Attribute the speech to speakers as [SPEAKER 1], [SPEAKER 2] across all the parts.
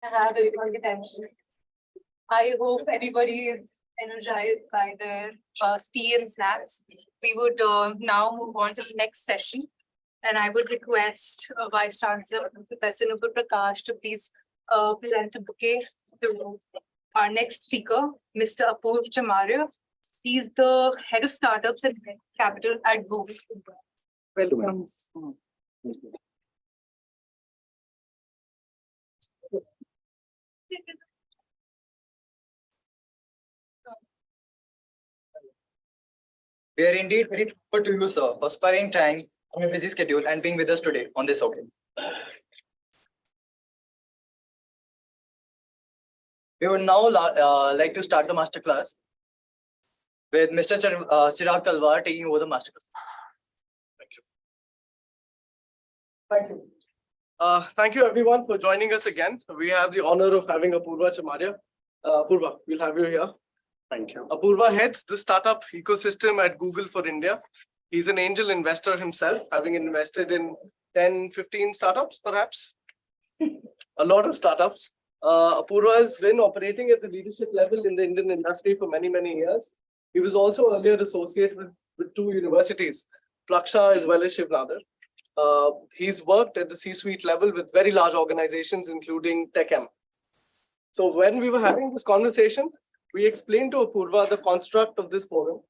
[SPEAKER 1] have everyone's attention. I hope everybody is energized by their tea and snacks. We would now move on to the next session. And I would request Vice Chancellor Professor Nupur Prakash to please present a bouquet to our next speaker, Mr. Apurva Chamaria. He's the head of startups and capital at Google. Welcome.
[SPEAKER 2] We are indeed very thankful to you, sir, for sparing time from your busy schedule and being with us today on this occasion. We would now like to start the masterclass with Mr. Chirag Talwar taking over the masterclass.
[SPEAKER 3] Thank you. Thank you everyone for joining us again. We have the honor of having Apurva Chamaria. Apurva, we'll have you here.
[SPEAKER 4] Thank you.
[SPEAKER 3] Apurva heads the startup ecosystem at Google for India. He's an angel investor himself, having invested in 10, 15 startups, perhaps. A lot of startups. Apurva has been operating at the leadership level in the Indian industry for many, many years. He was also earlier associated with two universities, Plaksha as well as Shivnadar. He's worked at the C-suite level with very large organizations, including TechM. So when we were having this conversation, we explained to Apurva the construct of this forum.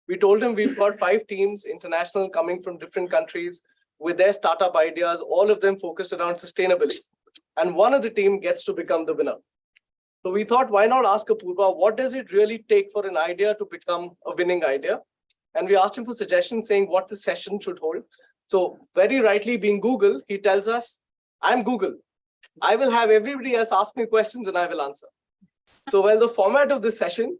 [SPEAKER 3] We told him we've got 5 teams, international, coming from different countries with their startup ideas, all of them focused around sustainability. And one of the team gets to become the winner. So we thought, why not ask Apurva, what does it really take for an idea to become a winning idea? And we asked him for suggestions saying what the session should hold. So very rightly, being Google, he tells us, I'm Google. I will have everybody else ask me questions and I will answer. So while the format of this session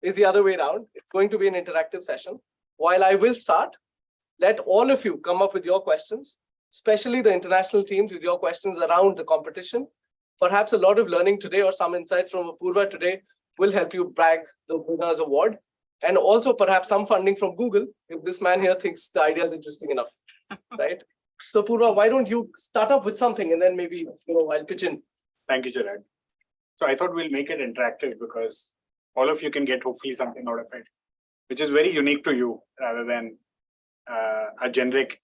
[SPEAKER 3] is the other way around, it's going to be an interactive session. While I will start, let all of you come up with your questions, especially the international teams with your questions around the competition. Perhaps a lot of learning today or some insights from Apurva today will help you bag the winner's award. And also perhaps some funding from Google if this man here thinks the idea is interesting enough, right? So Apurva, why don't you start up with something and then maybe I'll pitch in.
[SPEAKER 4] Thank you, Chirag. So I thought we'll make it interactive because all of you can get hopefully something out of it, which is very unique to you rather than a generic.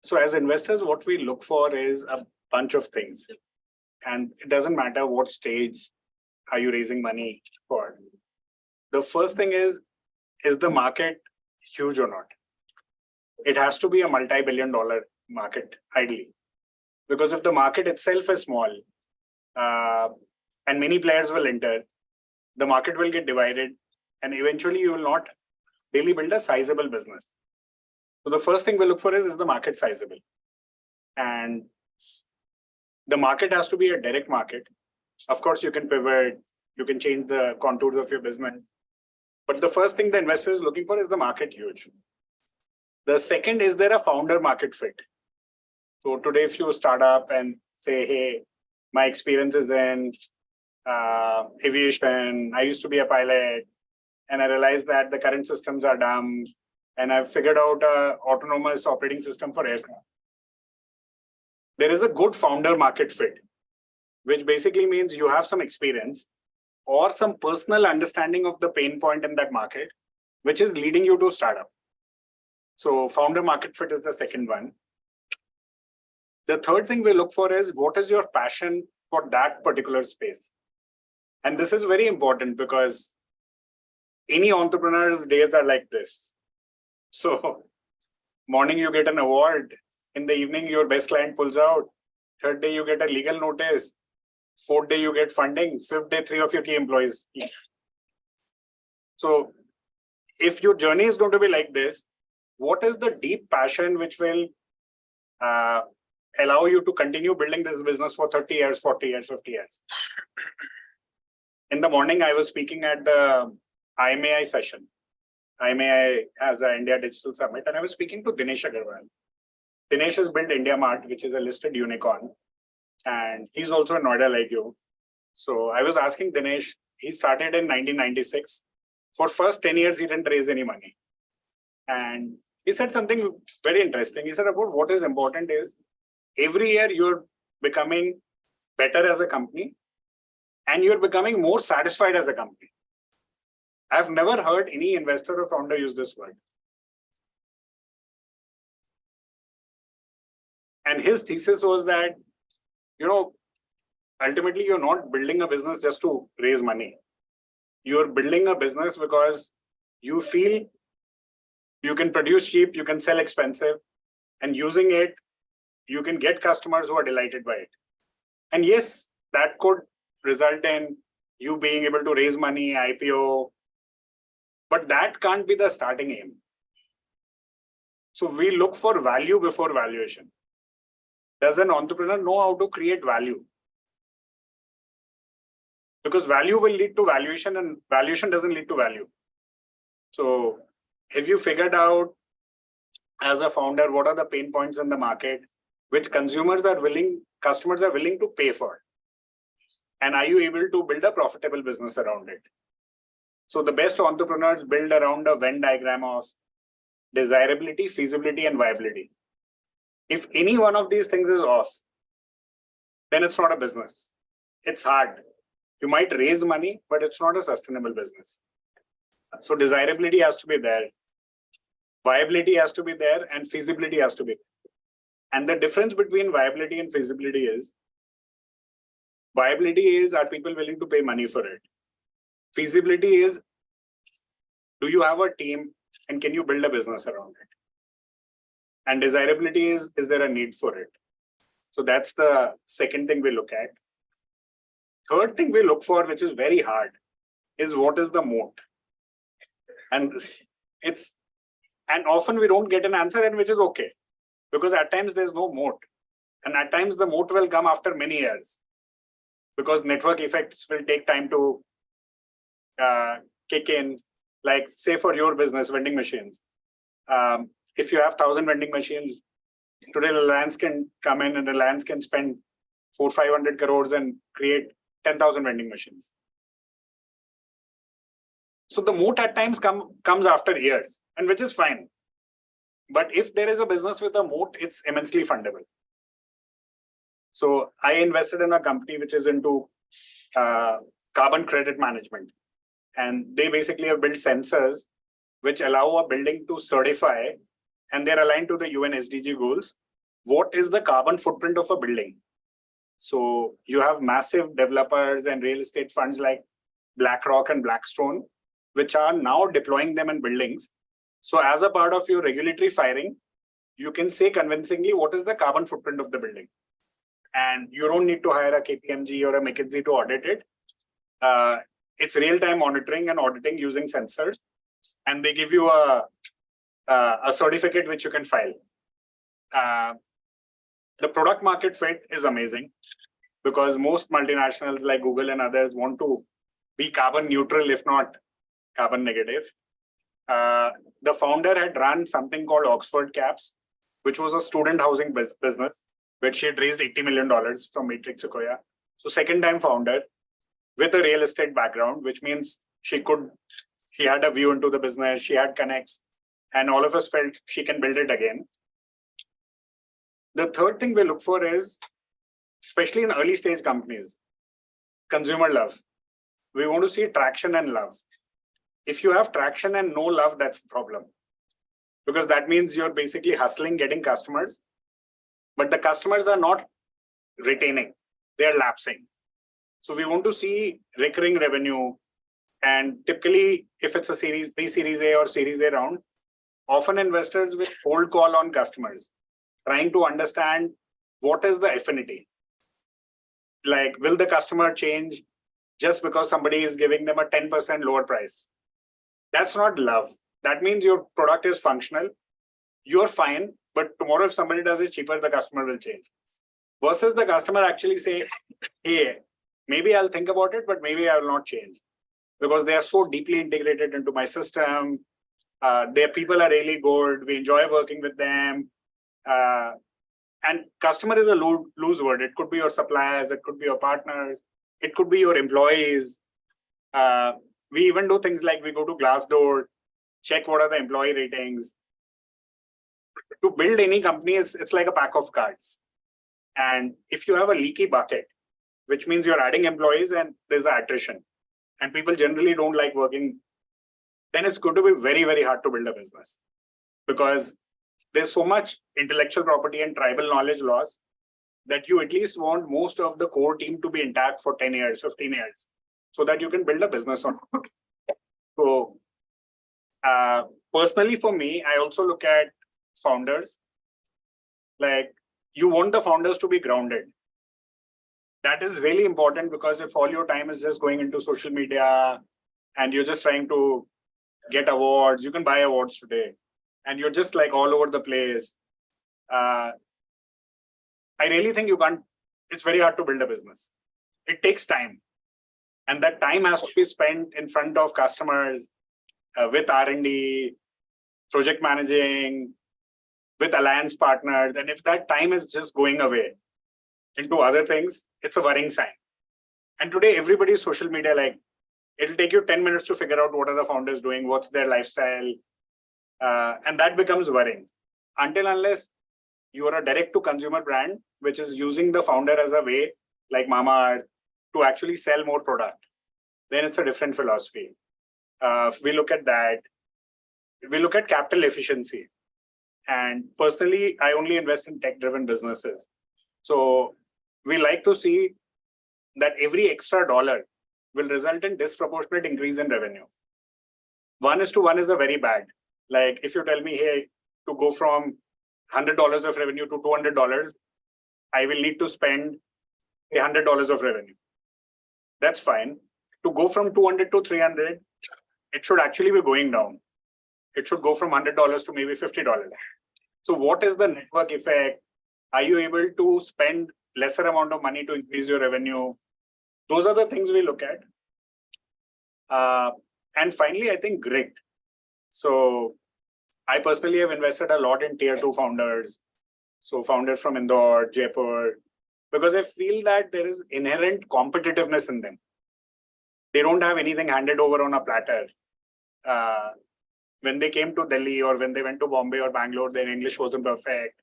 [SPEAKER 4] So as investors, what we look for is a bunch of things. And it doesn't matter what stage are you raising money for. The first thing is the market huge or not? It has to be a multi-billion-dollar market, ideally. Because if the market itself is small, and many players will enter, the market will get divided, and eventually you will not really build a sizable business. So the first thing we look for is the market sizable? And the market has to be a direct market. Of course, you can pivot, you can change the contours of your business. But the first thing the investor is looking for is the market huge. The second is there a founder market fit? So today, if you start up and say, hey, my experience is in aviation, I used to be a pilot, and I realized that the current systems are dumb, and I've figured out an autonomous operating system for aircraft. There is a good founder market fit, which basically means you have some experience or some personal understanding of the pain point in that market, which is leading you to startup. So founder market fit is the second one. The third thing we look for is what is your passion for that particular space? And this is very important because any entrepreneur's days are like this. So morning you get an award, in the evening your best client pulls out, third day you get a legal notice, fourth day you get funding, fifth day 3 of your key employees leave. So if your journey is going to be like this, what is the deep passion which will allow you to continue building this business for 30 years, 40 years, 50 years? In the morning, I was speaking at the IMAI session. IMAI has an India Digital Summit, and I was speaking to Dinesh Agarwal. Dinesh has built India Mart, which is a listed unicorn, and he's also in Noida like you. So I was asking Dinesh, he started in 1996. For first 10 years, he didn't raise any money. And he said something very interesting. He said about what is important is every year you're becoming better as a company, and you're becoming more satisfied as a company. I've never heard any investor or founder use this word. And his thesis was that, ultimately you're not building a business just to raise money. You're building a business because you feel you can produce cheap, you can sell expensive, and using it, you can get customers who are delighted by it. And yes, that could result in you being able to raise money, IPO, but that can't be the starting aim. So we look for value before valuation. Does an entrepreneur know how to create value? Because value will lead to valuation, and valuation doesn't lead to value. So if you figured out as a founder, what are the pain points in the market, which customers are willing to pay for? And are you able to build a profitable business around it? So the best entrepreneurs build around a Venn diagram of desirability, feasibility, and viability. If any one of these things is off, then it's not a business. It's hard. You might raise money, but it's not a sustainable business. So desirability has to be there. Viability has to be there, and feasibility has to be there. And the difference between viability and feasibility is, viability is, are people willing to pay money for it? Feasibility is, do you have a team and can you build a business around it? And desirability is there a need for it? So that's the second thing we look at. Third thing we look for, which is very hard, is what is the moat? And often we don't get an answer, and which is okay, because at times there's no moat. And at times the moat will come after many years, because network effects will take time to kick in. Like, say for your business, vending machines. If you have 1,000 vending machines, today Reliance can come in and Reliance can spend 400-500 crores and create 10,000 vending machines. So the moat at times comes after years, and which is fine. But if there is a business with a moat, it's immensely fundable. So I invested in a company which is into carbon credit management. And they basically have built sensors which allow a building to certify, and they're aligned to the UN SDG goals. What is the carbon footprint of a building? So you have massive developers and real estate funds like BlackRock and Blackstone, which are now deploying them in buildings. So as a part of your regulatory filing, you can say convincingly what is the carbon footprint of the building. And you don't need to hire a KPMG or a McKinsey to audit it. It's real-time monitoring and auditing using sensors. And they give you a certificate which you can file. The product market fit is amazing, because most multinationals like Google and others want to be carbon neutral, if not carbon negative. The founder had run something called Oxford Caps, which was a student housing business, which she had raised $80 million from Matrix Sequoia. So second-time founder with a real estate background, which means she had a view into the business, she had connects, and all of us felt she can build it again. The third thing we look for is, especially in early stage companies, consumer love. We want to see traction and love. If you have traction and no love, that's a problem. Because that means you're basically hustling, getting customers, but the customers are not retaining, they're lapsing. So we want to see recurring revenue. And typically, if it's a pre-series A or series A round, often investors will cold call on customers, trying to understand what is the affinity. Like, will the customer change just because somebody is giving them a 10% lower price? That's not love. That means your product is functional. You're fine, but tomorrow if somebody does it cheaper, the customer will change. Versus the customer actually say, hey, maybe I'll think about it, but maybe I will not change. Because they are so deeply integrated into my system. Their people are really good. We enjoy working with them. And customer is a loose word. It could be your suppliers. It could be your partners. It could be your employees. We even do things like we go to Glassdoor, check what are the employee ratings. To build any company, it's like a pack of cards. And if you have a leaky bucket, which means you're adding employees and there's the attrition. And people generally don't like working. Then it's going to be very, very hard to build a business because there's so much intellectual property and tribal knowledge loss that you at least want most of the core team to be intact for 10 years, 15 years, so that you can build a business on it. So personally for me, I also look at founders. Like you want the founders to be grounded. That is really important because if all your time is just going into social media and you're just trying to get awards, you can buy awards today, and you're just like all over the place. I really think you can't, it's very hard to build a business. It takes time. And that time has to be spent in front of customers, with R&D, project managing, with alliance partners. And if that time is just going away into other things, it's a worrying sign. And today, everybody's social media, like it'll take you 10 minutes to figure out what are the founders doing, what's their lifestyle. And that becomes worrying. Unless you are a direct to consumer brand, which is using the founder as a way, like Mamaearth, to actually sell more product, then it's a different philosophy. We look at that. We look at capital efficiency. And personally, I only invest in tech-driven businesses. So we like to see that every extra dollar will result in disproportionate increase in revenue. 1:1 is a very bad. Like if you tell me, hey, to go from $100 of revenue to $200, I will need to spend $100 of revenue. That's fine. To go from 200 to 300, it should actually be going down. It should go from $100 to maybe $50. So what is the network effect? Are you able to spend lesser amount of money to increase your revenue? Those are the things we look at. And finally, I think grit. So I personally have invested a lot in tier 2 founders. So founders from Indore, Jaipur, because I feel that there is inherent competitiveness in them. They don't have anything handed over on a platter. When they came to Delhi or when they went to Bombay or Bangalore, their English wasn't perfect.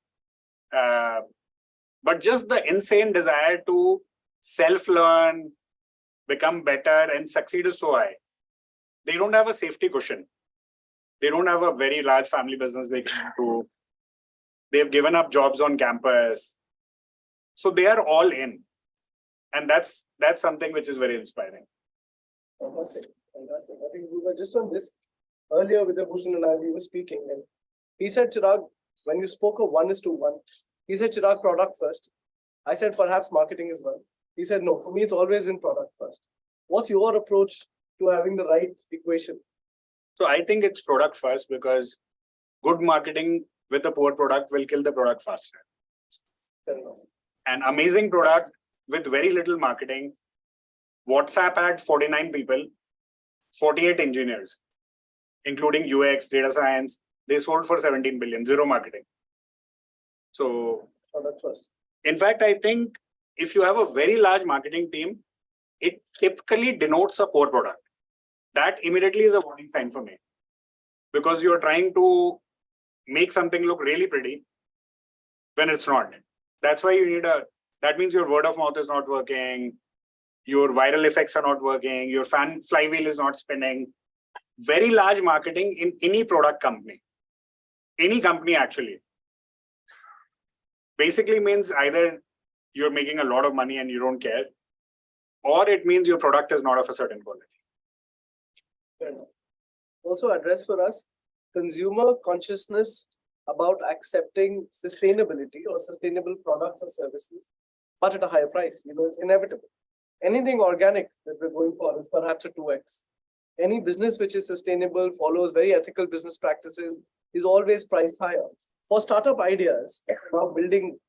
[SPEAKER 4] But just the insane desire to self-learn, become better and succeed is so high. They don't have a safety cushion. They don't have a very large family business they can do. They've given up jobs on campus. So they are all in. And that's something which is very inspiring.
[SPEAKER 5] Fantastic. Fantastic. I think we were just on this earlier with Bhushan and I, we were speaking. And he said, Chirag, when you spoke of 1:1, he said, Chirag, product first. I said, perhaps marketing as well. He said, no, for me, it's always been product first. What's your approach to having the right equation?
[SPEAKER 4] So I think it's product first because good marketing with a poor product will kill the product faster.
[SPEAKER 5] Fair enough.
[SPEAKER 4] An amazing product with very little marketing. WhatsApp had 49 people, 48 engineers, including UX, data science. They sold for 17 billion, zero marketing. So
[SPEAKER 5] Product first.
[SPEAKER 4] in fact, I think if you have a very large marketing team, it typically denotes a poor product. That immediately is a warning sign for me because you're trying to make something look really pretty when it's not. That's why you need that means your word of mouth is not working. Your viral effects are not working. Your fan flywheel is not spinning. Very large marketing in any product company, any company actually, basically means either you're making a lot of money and you don't care, or it means your product is not of a certain quality.
[SPEAKER 5] Fair enough. Also address for us consumer consciousness about accepting sustainability or sustainable products or services, but at a higher price. You know, it's inevitable. Anything organic that we're going for is perhaps a 2x. Any business which is sustainable, follows very ethical business practices, is always priced higher. For startup ideas, now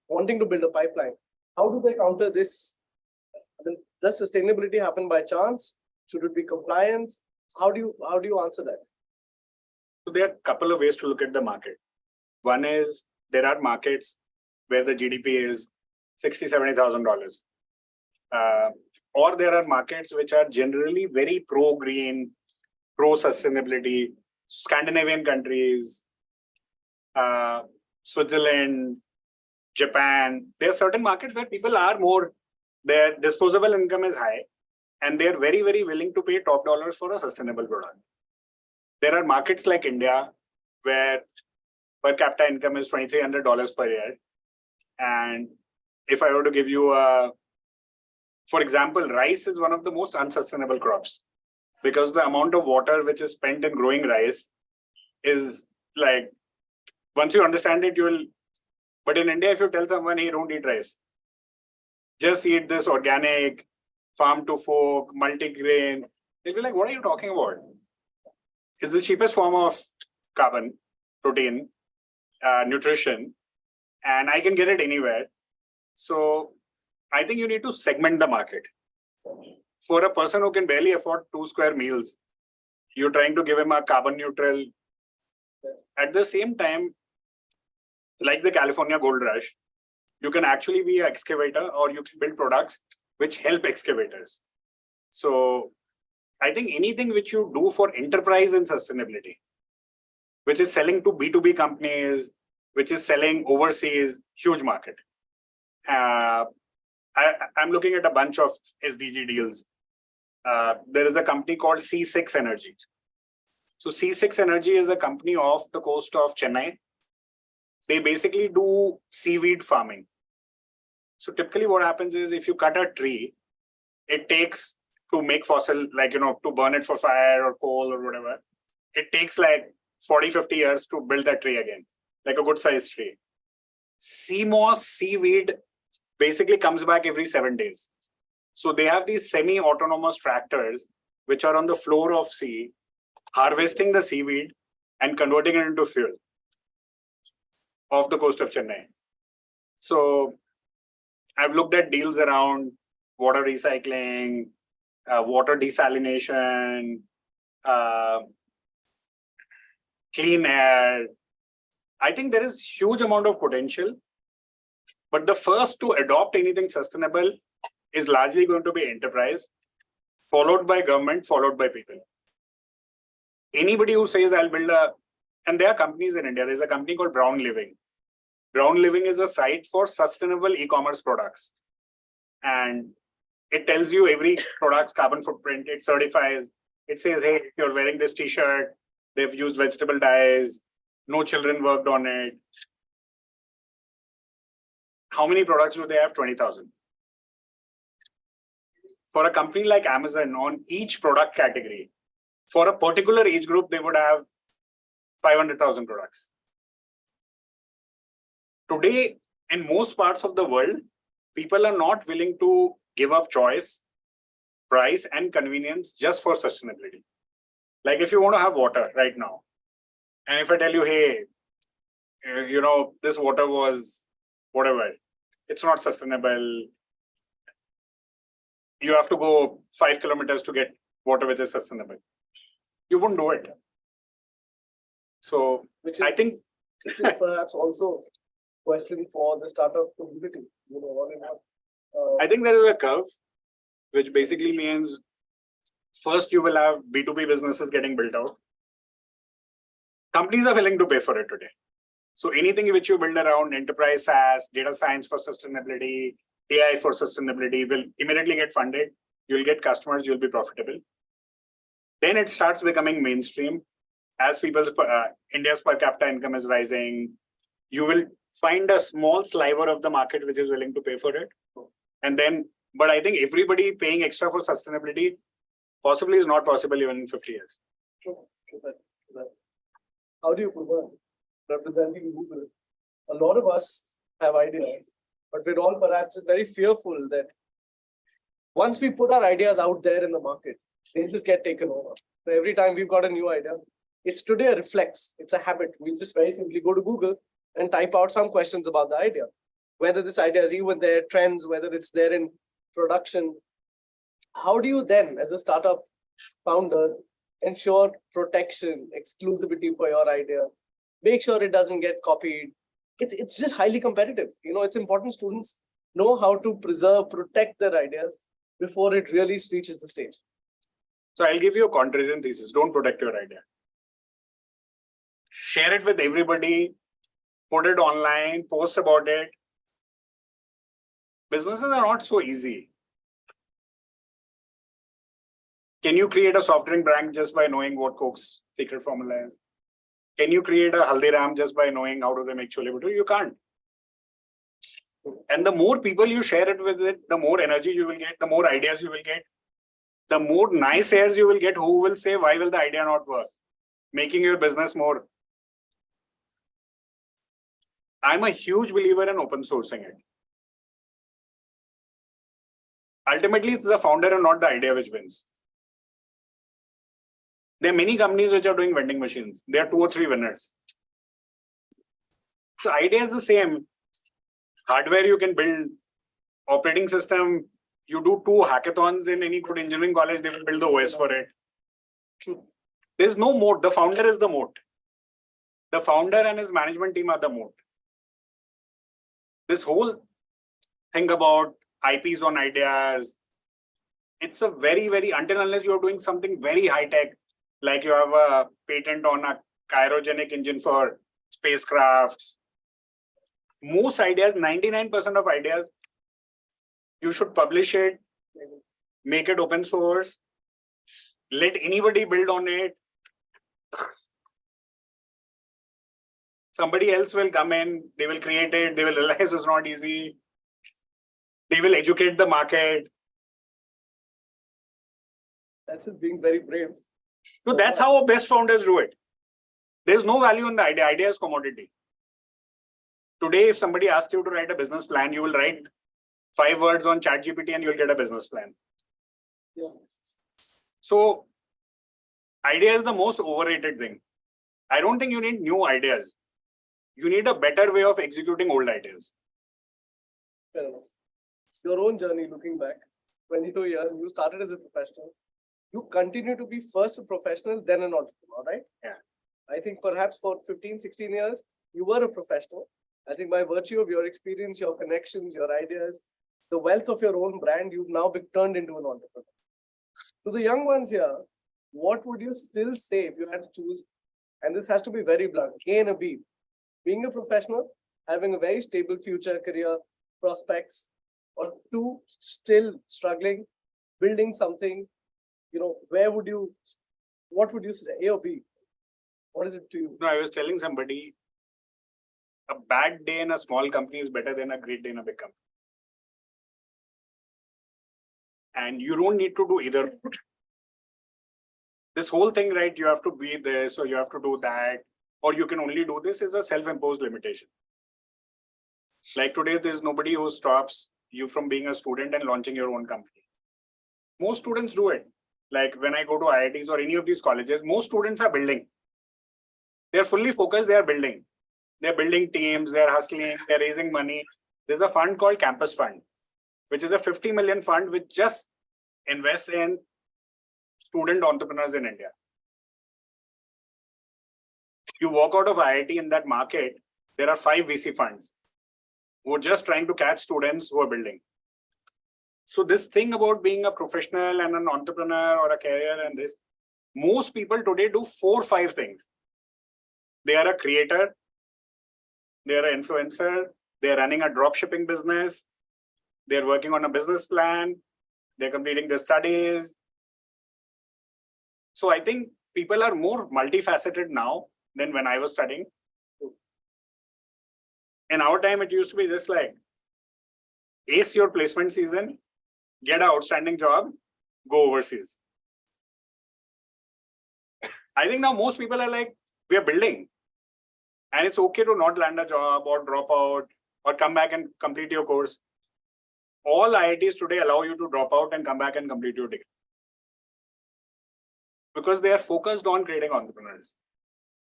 [SPEAKER 5] wanting to build a pipeline, how do they counter this? Does sustainability happen by chance? Should it be compliance? How do you answer that?
[SPEAKER 4] So there are a couple of ways to look at the market. One is there are markets where the GDP is $60,000-$70,000. Or there are markets which are generally very pro-green, pro-sustainability, Scandinavian countries, Switzerland, Japan. There are certain markets where people are more their disposable income is high, and they're very, very willing to pay top dollars for a sustainable product. There are markets like India where per capita income is $2,300 per year. And if I were to give you for example, rice is one of the most unsustainable crops because the amount of water which is spent in growing rice is like, once you understand it, but in India, if you tell someone, hey, don't eat rice, just eat this organic, farm to fork, multi-grain, they'll be like, what are you talking about? It's the cheapest form of carbon, protein, nutrition, and I can get it anywhere. So I think you need to segment the market. For a person who can barely afford 2 square meals, you're trying to give him a carbon neutral. At the same time, like the California gold rush, you can actually be an excavator or you can build products which help excavators. So I think anything which you do for enterprise and sustainability, which is selling to B2B companies, which is selling overseas, huge market. I'm looking at a bunch of SDG deals. There is a company called C6 Energy. So C6 Energy is a company off the coast of Chennai. They basically do seaweed farming. So typically what happens is if you cut a tree, it takes to make fossil, like, to burn it for fire or coal or whatever, it takes like 40, 50 years to build that tree again, like a good sized tree. Sea moss, seaweed basically comes back every 7 days. So they have these semi-autonomous tractors, which are on the floor of sea, harvesting the seaweed and converting it into fuel off the coast of Chennai. So I've looked at deals around water recycling, water desalination, clean air. I think there is huge amount of potential, but the first to adopt anything sustainable is largely going to be enterprise, followed by government, followed by people. Anybody who says I'll build and there are companies in India, there's a company called Brown Living. Brown Living is a site for sustainable e-commerce products. And it tells you every product's carbon footprint, it certifies, it says, hey, if you're wearing this t-shirt, they've used vegetable dyes, no children worked on it. How many products do they have? 20,000. For a company like Amazon, on each product category, for a particular age group, they would have 500,000 products. Today, in most parts of the world, people are not willing to give up choice, price, and convenience just for sustainability. Like if you want to have water right now, and if I tell you, hey, this water was whatever, it's not sustainable. You have to go 5 kilometers to get water which is sustainable. You wouldn't do it. So I think
[SPEAKER 5] which is perhaps also a question for the startup community.
[SPEAKER 4] I think there is a curve, which basically means first you will have B2B businesses getting built out. Companies are willing to pay for it today. So anything which you build around enterprise SaaS, data science for sustainability, AI for sustainability will immediately get funded. You'll get customers, you'll be profitable. Then it starts becoming mainstream. As India's per capita income is rising, you will find a small sliver of the market which is willing to pay for it. And then, but I think everybody paying extra for sustainability possibly is not possible even in 50 years.
[SPEAKER 5] How do you prove representing Google? A lot of us have ideas, but we're all perhaps very fearful that once we put our ideas out there in the market, they just get taken over. So every time we've got a new idea, it's today a reflex. It's a habit. We just very simply go to Google and type out some questions about the idea. Whether this idea is even there, trends, whether it's there in production. How do you then, as a startup founder, ensure protection, exclusivity for your idea? Make sure it doesn't get copied. It's just highly competitive. It's important students know how to preserve, protect their ideas before it really reaches the stage.
[SPEAKER 4] So I'll give you a contrarian thesis. Don't protect your idea. Share it with everybody, put it online, post about it. Businesses are not so easy. Can you create a soft drink brand just by knowing what Coke's secret formula is? Can you create a Haldiram just by knowing how do they make chole bhature? You can't. And the more people you share it with it, the more energy you will get, the more ideas you will get, the more nice airs you will get who will say, why will the idea not work? Making your business more. I'm a huge believer in open sourcing it. Ultimately, it's the founder and not the idea which wins. There are many companies which are doing vending machines. There are 2 or 3 winners. The idea is the same. Hardware you can build, operating system, you do 2 hackathons in any good engineering college, they will build the OS for it. There's no moat. The founder is the moat. The founder and his management team are the moat. This whole thing about IPs on ideas, it's a very, until unless you're doing something very high tech, like you have a patent on a cryogenic engine for spacecrafts. Most ideas, 99% of ideas, you should publish it, make it open source, let anybody build on it. Somebody else will come in, they will create it, they will realize it's not easy. They will educate the market.
[SPEAKER 5] That's it, being very brave.
[SPEAKER 4] So that's how our best founders do it. There's no value in the idea. Idea is commodity. Today, if somebody asks you to write a business plan, you will write 5 words on ChatGPT and you'll get a business plan.
[SPEAKER 5] Yeah.
[SPEAKER 4] So idea is the most overrated thing. I don't think you need new ideas. You need a better way of executing old ideas.
[SPEAKER 5] Fair enough. Your own journey, looking back, 22 years, you started as a professional. You continue to be first a professional, then an entrepreneur, right?
[SPEAKER 4] Yeah.
[SPEAKER 5] I think perhaps for 15, 16 years, you were a professional. I think by virtue of your experience, your connections, your ideas, the wealth of your own brand, you've now been turned into an entrepreneur. To the young ones here, what would you still say if you had to choose? And this has to be very blunt, A and a B. Being a professional, having a very stable future, career, prospects, or 2, still struggling, building something, what would you say, A or B? What is it to you?
[SPEAKER 4] No, I was telling somebody, a bad day in a small company is better than a great day in a big company. And you don't need to do either. This whole thing, right? You have to be this or you have to do that, or you can only do this is a self-imposed limitation. Like today, there's nobody who stops you from being a student and launching your own company. Most students do it. Like when I go to IITs or any of these colleges, most students are building. They're fully focused, they are building. They're building teams, they're hustling, they're raising money. There's a fund called Campus Fund, which is a 50 million fund which just invests in student entrepreneurs in India. You walk out of IIT in that market, there are 5 VC funds who are just trying to catch students who are building. So this thing about being a professional and an entrepreneur or a career and this, most people today do 4 or 5 things. They are a creator, they are an influencer, they are running a drop shipping business, they're working on a business plan, they're completing their studies. So I think people are more multifaceted now than when I was studying. In our time, it used to be just like, ace your placement season, get an outstanding job, go overseas. I think now most people are like, we are building. And it's okay to not land a job or drop out or come back and complete your course. All IITs today allow you to drop out and come back and complete your degree. Because they are focused on creating entrepreneurs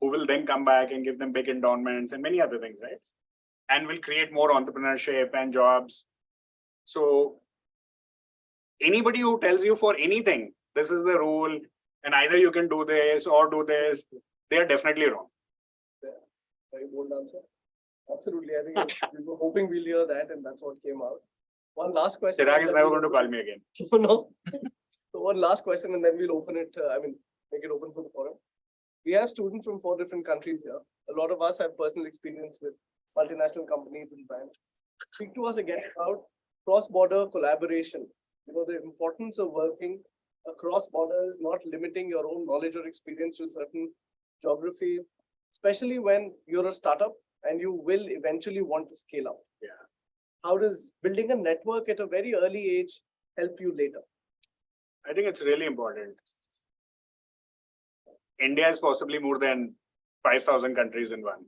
[SPEAKER 4] who will then come back and give them big endowments and many other things, right? And will create more entrepreneurship and jobs. So anybody who tells you for anything, this is the rule, and either you can do this or do this, they are definitely wrong.
[SPEAKER 5] Very bold answer. Absolutely. I think we were hoping we'll hear that, and that's what came out. One last question.
[SPEAKER 4] Chirag is never going to call me again.
[SPEAKER 5] No. So one last question, and then we'll open it. Make it open for the forum. We have students from 4 different countries here. A lot of us have personal experience with multinational companies and brands. Speak to us again about cross-border collaboration. The importance of working across borders, not limiting your own knowledge or experience to certain geography, especially when you're a startup and you will eventually want to scale up?
[SPEAKER 4] Yeah.
[SPEAKER 5] How does building a network at a very early age help you later?
[SPEAKER 4] I think it's really important. India is possibly more than 5,000 countries in one.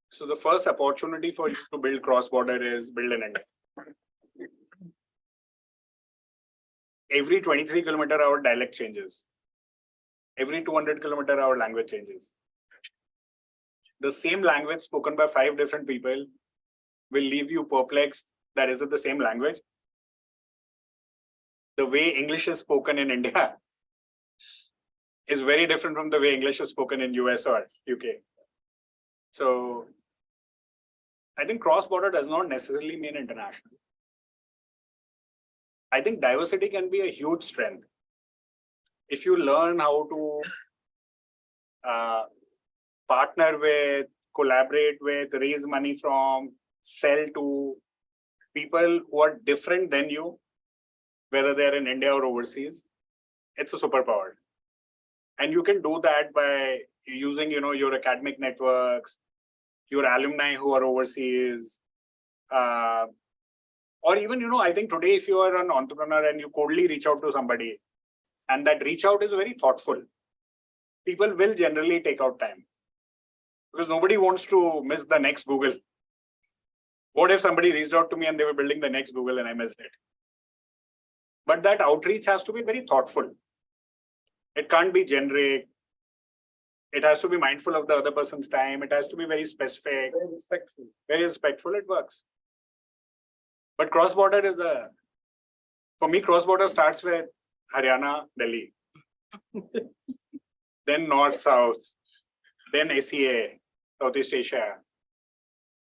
[SPEAKER 4] So the first opportunity for you to build cross-border is build in India. Every 23-kilometer-hour dialect changes. Every 200-kilometer-hour language changes. The same language spoken by 5 different people will leave you perplexed that is it the same language? The way English is spoken in India is very different from the way English is spoken in US or UK. So I think cross-border does not necessarily mean international. I think diversity can be a huge strength. If you learn how to partner with, collaborate with, raise money from, sell to people who are different than you, whether they're in India or overseas, it's a superpower. And you can do that by using, your academic networks, your alumni who are overseas, or even, I think today, if you are an entrepreneur and you coldly reach out to somebody, and that reach out is very thoughtful, people will generally take out time because nobody wants to miss the next Google. What if somebody reached out to me and they were building the next Google and I missed it? But that outreach has to be very thoughtful. It can't be generic. It has to be mindful of the other person's time. It has to be very specific.
[SPEAKER 5] Very respectful.
[SPEAKER 4] Very respectful, it works. But cross-border is for me, cross-border starts with Haryana, Delhi. Then North, South, then ACA, Southeast Asia.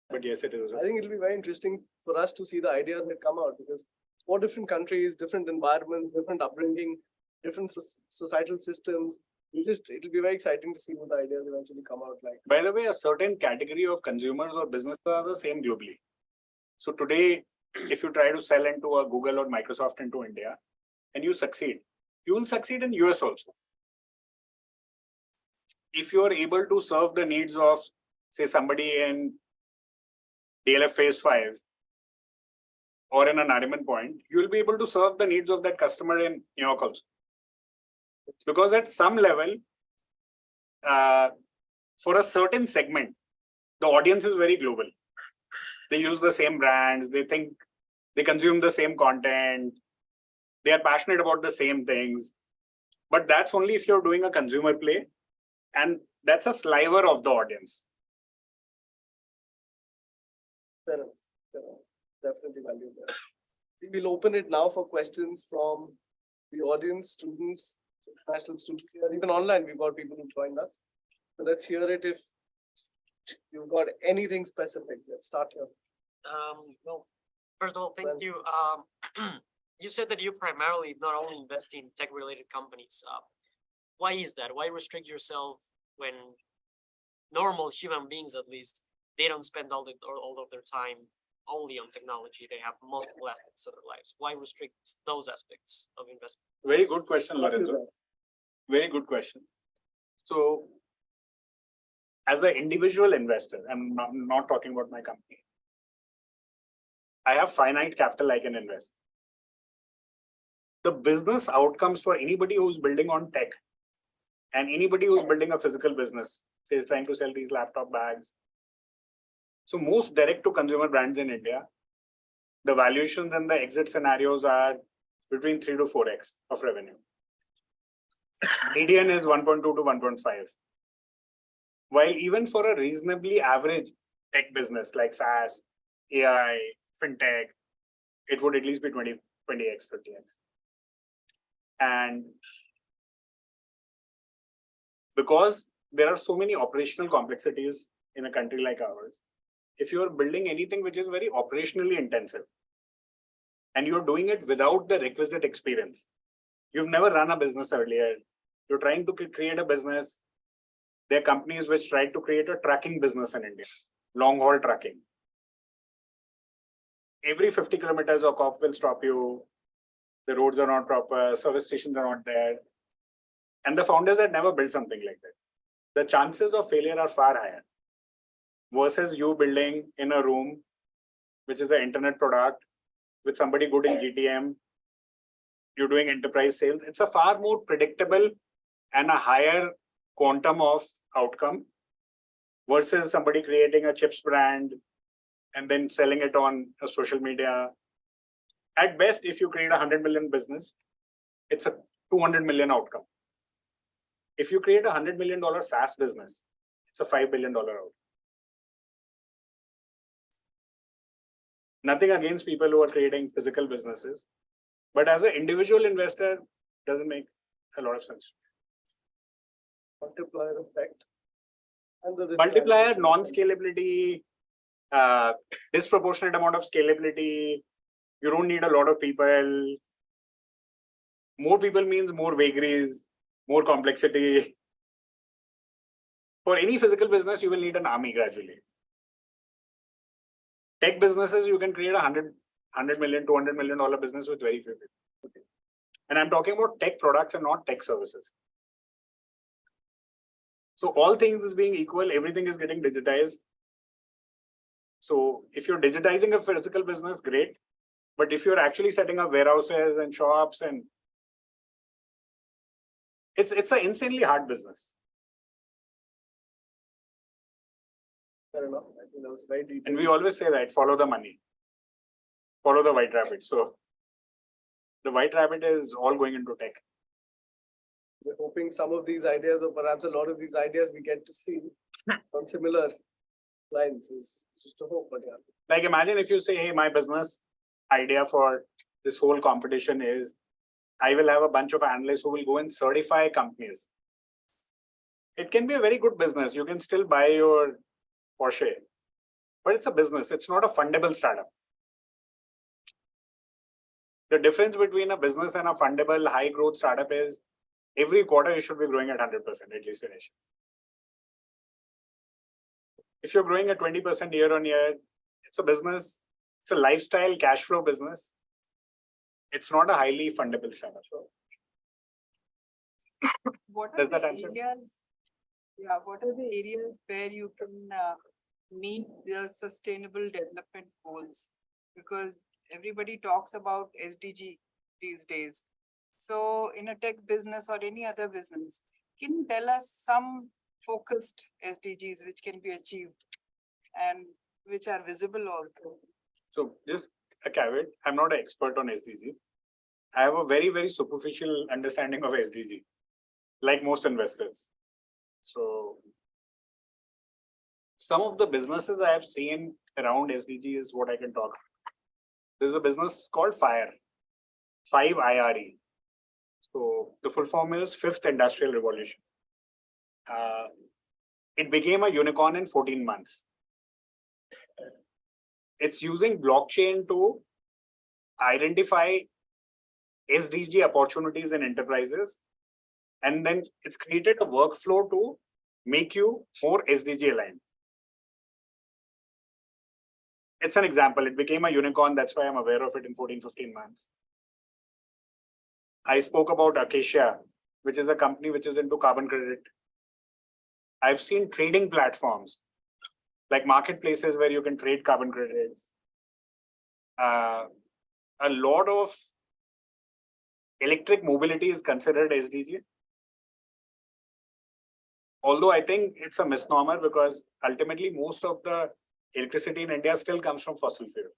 [SPEAKER 4] But yes, it is.
[SPEAKER 5] I think it'll be very interesting for us to see the ideas that come out because 4 different countries, different environments, different upbringing, different societal systems. It'll be very exciting to see what the ideas eventually come out like.
[SPEAKER 4] By the way, a certain category of consumers or businesses are the same globally. So today, if you try to sell into a Google or Microsoft into India and you succeed, you will succeed in US also. If you are able to serve the needs of, say, somebody in DLF phase 5 or in a Nariman point, you will be able to serve the needs of that customer in New York also. Because at some level, for a certain segment, the audience is very global. They use the same brands, they consume the same content, they are passionate about the same things. But that's only if you're doing a consumer play, and that's a sliver of the audience.
[SPEAKER 5] Fair enough. Definitely value that. We will open it now for questions from the audience, students, international students here, even online. We've got people who joined us. So let's hear it if you've got anything specific. Let's start here.
[SPEAKER 6] Well, first of all, thank you. You said that you primarily not only invest in tech-related companies. Why is that? Why restrict yourself when normal human beings, at least, they don't spend all of their time only on technology? They have multiple aspects of their lives. Why restrict those aspects of investment?
[SPEAKER 4] Very good question, Lorenzo. Very good question. So, as an individual investor, I'm not talking about my company. I have finite capital I can invest. The business outcomes for anybody who's building on tech and anybody who's building a physical business, say is trying to sell these laptop bags. So most direct to consumer brands in India, the valuations and the exit scenarios are between 3 to 4x of revenue. Median is 1.2 to 1.5. While even for a reasonably average tech business like SaaS, AI, fintech, it would at least be 20x, 30x. And because there are so many operational complexities in a country like ours, if you are building anything which is very operationally intensive and you're doing it without the requisite experience, you've never run a business earlier, you're trying to create a business. There are companies which try to create a trucking business in India, long haul trucking. Every 50 kilometers, a cop will stop you. the roads are not proper, service stations are not there. And the founders had never built something like that. The chances of failure are far higher versus you building in a room, which is the internet product with somebody good in GTM, you're doing enterprise sales. It's a far more predictable and a higher quantum of outcome versus somebody creating a chips brand and then selling it on a social media. At best, if you create a 100 million business, it's a 200 million outcome. If you create a $100 million SaaS business, it's a $5 billion outcome. Nothing against people who are creating physical businesses, but as an individual investor, doesn't make a lot of sense.
[SPEAKER 5] Multiplier effect. And the risk
[SPEAKER 4] Multiplier,
[SPEAKER 5] calculation.
[SPEAKER 4] non-scalability, disproportionate amount of scalability. You don't need a lot of people. More people means more vagaries, more complexity. For any physical business, you will need an army gradually. Tech businesses, you can create a $100 million, $200 million business with very few people. And I'm talking about tech products and not tech services. So all things being equal, everything is getting digitized. So if you're digitizing a physical business, great. But if you're actually setting up warehouses and shops, and it's an insanely hard business.
[SPEAKER 5] Fair enough. I think that was very detailed.
[SPEAKER 4] And we always say that follow the money, follow the white rabbit. So the white rabbit is all going into tech.
[SPEAKER 5] We're hoping some of these ideas, or perhaps a lot of these ideas, we get to see on similar lines. Is just a hope, but yeah.
[SPEAKER 4] Like imagine if you say, hey, my business idea for this whole competition is I will have a bunch of analysts who will go and certify companies. It can be a very good business. You can still buy your Porsche, but it's a business. It's not a fundable startup. The difference between a business and a fundable high growth startup is every quarter you should be growing at 100%, at least in Asia. If you're growing at 20% year on year, it's a business. It's a lifestyle cash flow business. It's not a highly fundable startup.
[SPEAKER 7] What are
[SPEAKER 4] Does
[SPEAKER 7] the
[SPEAKER 4] that answer?
[SPEAKER 7] areas? Yeah, what are the areas where you can meet the sustainable development goals? Because everybody talks about SDG these days. So in a tech business or any other business, can you tell us some focused SDGs which can be achieved and which are visible also?
[SPEAKER 4] So just a caveat, I'm not an expert on SDG. I have a very, very superficial understanding of SDG, like most investors. So some of the businesses I have seen around SDG is what I can talk. There's a business called FIRE, 5IRE. So the full form is Fifth Industrial Revolution. It became a unicorn in 14 months. It's using blockchain to identify SDG opportunities in enterprises. And then it's created a workflow to make you more SDG aligned. It's an example. It became a unicorn. That's why I'm aware of it in 14, 15 months. I spoke about Acacia, which is a company which is into carbon credit. I've seen trading platforms like marketplaces where you can trade carbon credits. A lot of electric mobility is considered SDG. Although I think it's a misnomer because ultimately most of the electricity in India still comes from fossil fuel.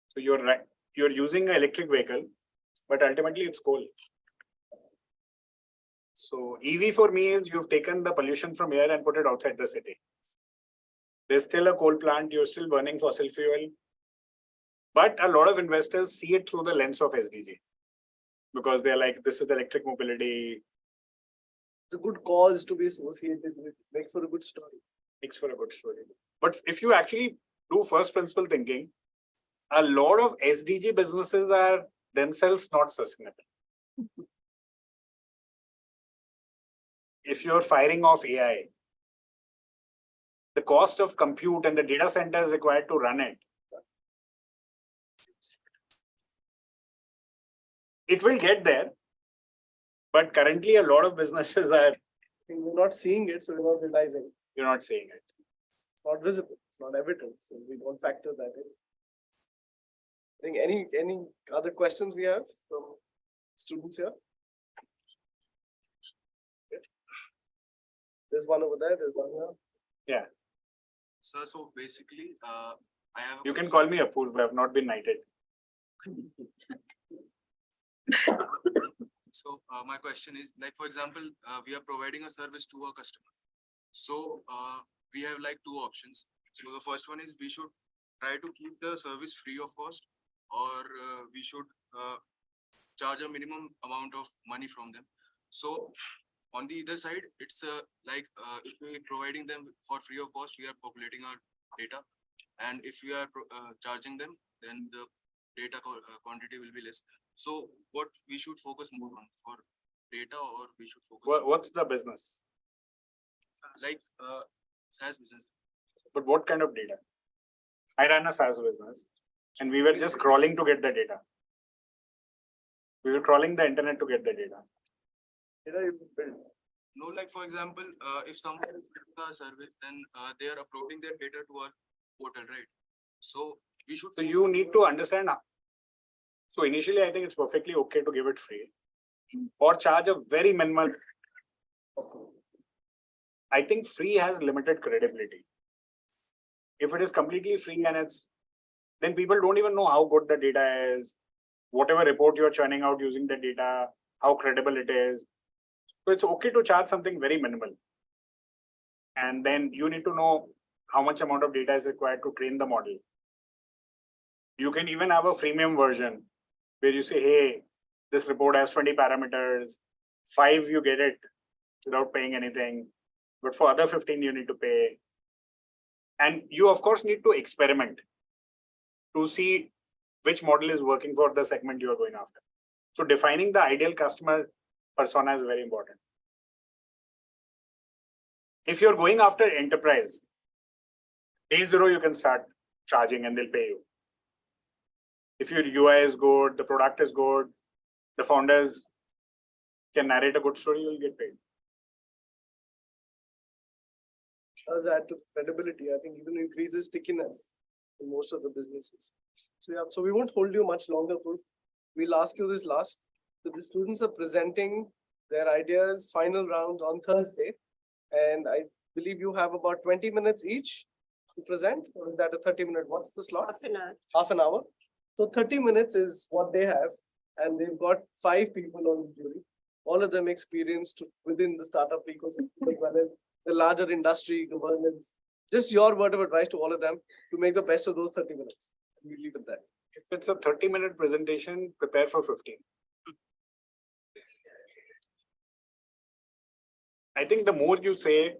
[SPEAKER 4] So you're right, you're using an electric vehicle, but ultimately it's coal. So EV for me is you've taken the pollution from here and put it outside the city. There's still a coal plant, you're still burning fossil fuel. But a lot of investors see it through the lens of SDG because they're like, this is the electric mobility.
[SPEAKER 5] It's a good cause to be associated with. Makes for a good story.
[SPEAKER 4] Makes for a good story. But if you actually do first principle thinking, a lot of SDG businesses are themselves not sustainable. If you're firing off AI, the cost of compute and the data centers required to run it It will get there. But currently a lot of businesses are,
[SPEAKER 5] We're not seeing it, so we're not realizing.
[SPEAKER 4] you're not seeing it.
[SPEAKER 5] It's not visible, it's not evident, so we don't factor that in. I think any other questions we have from students here? There's one over there, there's one here.
[SPEAKER 8] Sir, so basically, I have.
[SPEAKER 4] You can call me Apurva, I've not been knighted.
[SPEAKER 8] So, my question is, like, for example, we are providing a service to a customer. So, we have like two options. So the first one is we should try to keep the service free of cost, or we should charge a minimum amount of money from them. So on the other side, it's like if we are providing them for free of cost, we are populating our data. And if we are charging them, then the data quantity will be less. So what we should focus more on, for data, or we should focus
[SPEAKER 4] What's the business?
[SPEAKER 8] like SaaS business?
[SPEAKER 4] But what kind of data? I ran a SaaS business and we were just crawling to get the data. We were crawling the internet to get the data.
[SPEAKER 8] No, like for example, if someone is doing a service, then they are uploading their data to our portal, right? So we should.
[SPEAKER 4] So you need to understand. So initially, I think it's perfectly okay to give it free or charge a very minimal. I think free has limited credibility. If it is completely free and then people don't even know how good the data is, whatever report you're churning out using the data, how credible it is. So it's okay to charge something very minimal. And then you need to know how much amount of data is required to train the model. You can even have a freemium version where you say, hey, this report has 20 parameters, 5 you get it without paying anything, but for other 15 you need to pay. And you of course need to experiment to see which model is working for the segment you are going after. So defining the ideal customer persona is very important. If you're going after enterprise, day zero you can start charging and they'll pay you. If your UI is good, the product is good, the founders can narrate a good story, you'll get paid.
[SPEAKER 5] Does add to credibility. I think even increases stickiness in most of the businesses. So yeah, so we won't hold you much longer, Purv. We'll ask you this last. So the students are presenting their ideas, final round on Thursday. And I believe you have about 20 minutes each to present, or is that a 30-minute? What's the slot? Half an hour. So 30 minutes is what they have. And they've got 5 people on the jury, all of them experienced within the startup ecosystem, as well as the larger industry, governance. Just your word of advice to all of them to make the best of those 30 minutes. We leave it there.
[SPEAKER 4] If it's a 30-minute presentation, prepare for 15. I think the more you say,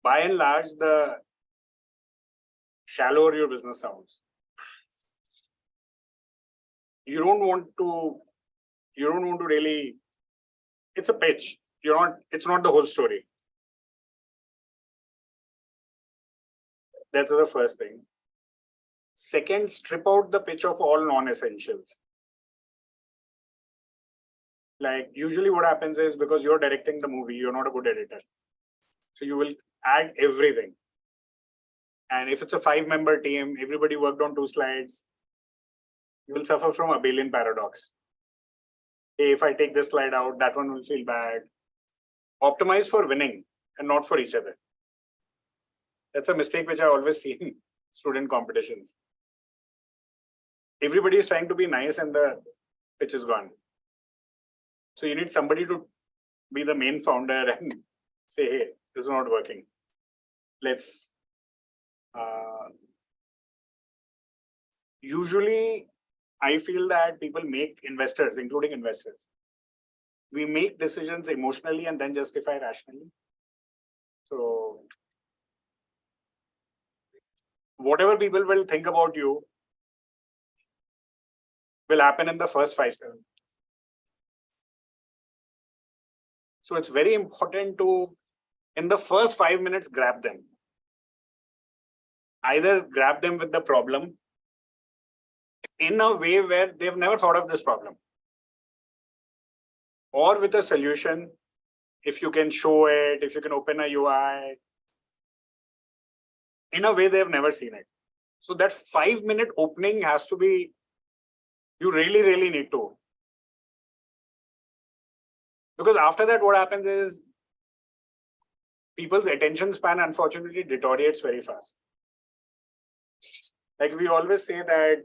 [SPEAKER 4] by and large, the shallower your business sounds. You don't want to really, it's a pitch. It's not the whole story. That's the first thing. Second, strip out the pitch of all non-essentials. Like usually what happens is, because you're directing the movie, you're not a good editor. So you will add everything. And if it's a 5-member team, everybody worked on 2 slides, you will suffer from a Abelian paradox. Hey, if I take this slide out, that one will feel bad. Optimize for winning and not for each other. That's a mistake which I always see in student competitions. Everybody is trying to be nice and the pitch is gone. So you need somebody to be the main founder and say, hey, this is not working. Let's. Usually, I feel that people make investors, including investors. We make decisions emotionally and then justify rationally. So whatever people will think about you will happen in the first 5 seconds. So it's very important to, in the first 5 minutes, grab them. Either grab them with the problem in a way where they've never thought of this problem. or with a solution, if you can show it, if you can open a UI, in a way they've never seen it. So that 5-minute opening has to be, you really, really need to. Because after that, what happens is people's attention span, unfortunately, deteriorates very fast. Like we always say that